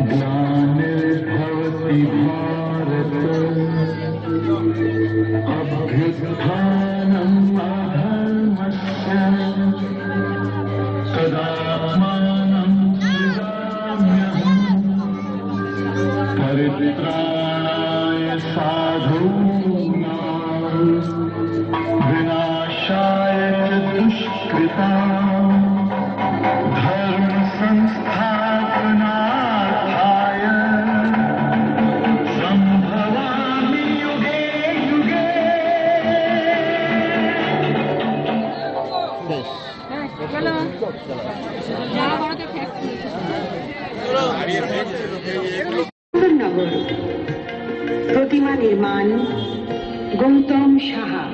ग्लानिर्भवति भारत अभ्युत्थानम् अधर्मस्य तदात्मानं सृजाम्यहम् परित्राणाय साधूनां विनाशाय च दुष्कृताम् धर्म संस्थापनार्थाय संभवामि युगे युगे। নগর প্রতিমা নির্মাণ গৌতম সাহা,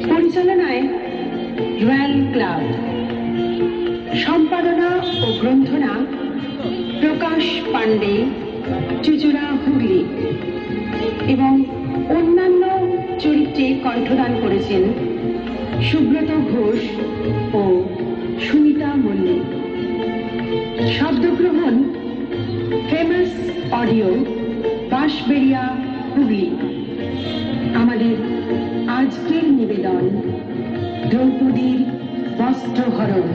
পরিচালনায় রয়্যাল ক্লাব, সম্পাদনা ও গ্রন্থনা প্রকাশ পান্ডে, চুচুড়া, হুগলি এবং অন্যান্য চরিত্রে কণ্ঠদান করেছেন সুব্রত ঘোষ ও সুনিতা মল্লিক। শব্দগ্রহণ ফেমাস অডিও, বাঁশবেড়িয়া, হুগলি। আমাদের আজকের নিবেদন দ্রৌপদীর বস্ত্রহরণ।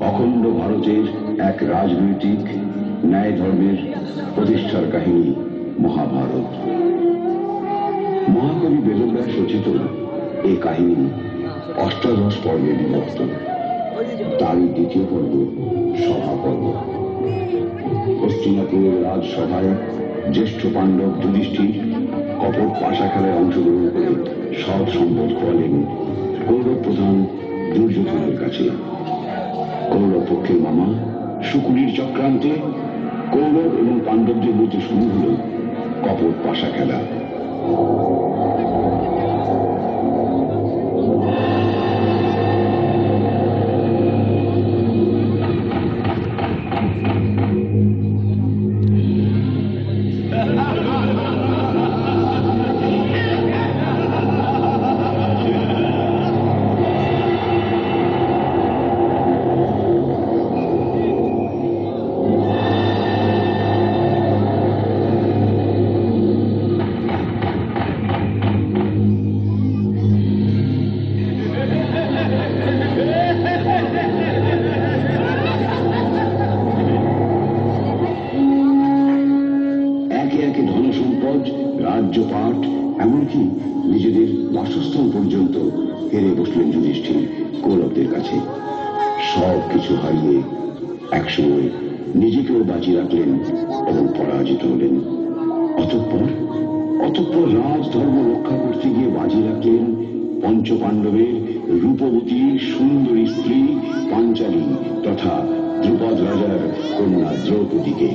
অখণ্ড ভারতের এক রাজনৈতিক ন্যায় ধর্মের প্রতিষ্ঠার কাহিনী মহাভারত। মহাকবি বেদব্যাস রচিত এই কাহিনী অষ্টাদশ পর্বে বিভক্ত। তারই দ্বিতীয় পর্ব সভা পর্ব। হস্তিনাপুরের রাজসভায় জ্যেষ্ঠ পাণ্ডব যুধিষ্ঠির কপট পাশা খেলায় অংশগ্রহণ করে সব সম্পদ খোয়ালেন কৌরব প্রধান দুর্যোধনের কাছে। কৌরব পক্ষের মামা শুকুরির চক্রান্তে কৌরব এবং পাণ্ডবদের মধ্যে শুরু হল কপট পাশা খেলা। রাজ্যপাট এমনকি নিজেদের বাসস্থান পর্যন্ত হেরে বসলেন যুধিষ্ঠির কৌরবদের কাছে। সব কিছু হারিয়ে একসময় নিজেকেও বাঁচিয়ে রাখলেন এবং পরাজিত হলেন। অতঃপর রাজধর্ম রক্ষা করতে গিয়ে বাজি রাখলেন পঞ্চপাণ্ডবের রূপবতী সুন্দরী স্ত্রী পাঞ্চালী তথা দ্রুপদ রাজার কন্যা দ্রৌপদীকে।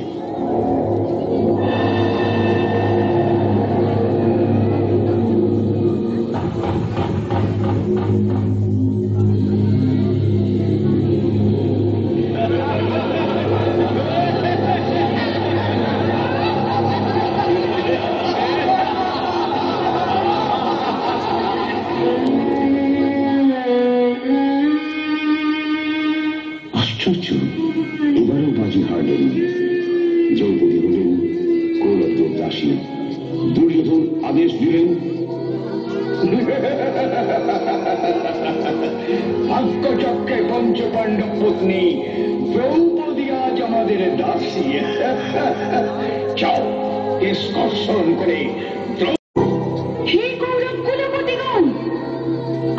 এবারেও বাজি হারলেন। দ্রৌপদী হলেন কৌরবদের দাসী। দুর্যোধন আদেশ দিলেন, ভাগ্যচক্রে পঞ্চপাণ্ডব পত্নী দ্রৌপদী আজ আমাদের দাসী। যাও স্কর্ষণ করে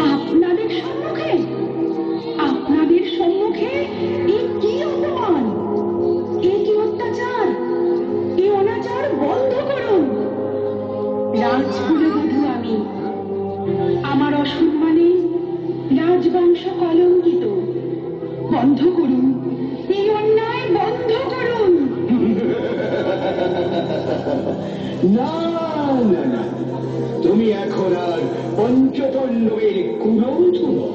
আপনাদের সম্মুখে বন্ধ করুন, এই অন্যায় বন্ধ করুন। না না না, তুমি এখন আর পঞ্চপাণ্ডবের কুলৌথু নও।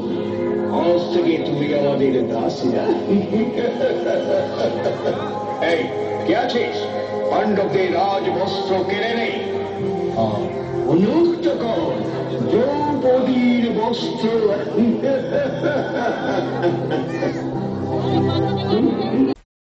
আজ থেকে তুমি আমাদের দাসীরা। এই কে আছিস? পাণ্ডবদের রাজবস্ত্র কেড়ে নেই আর উন্মুক্ত কর দ্রৌপদীর বস্ত্র।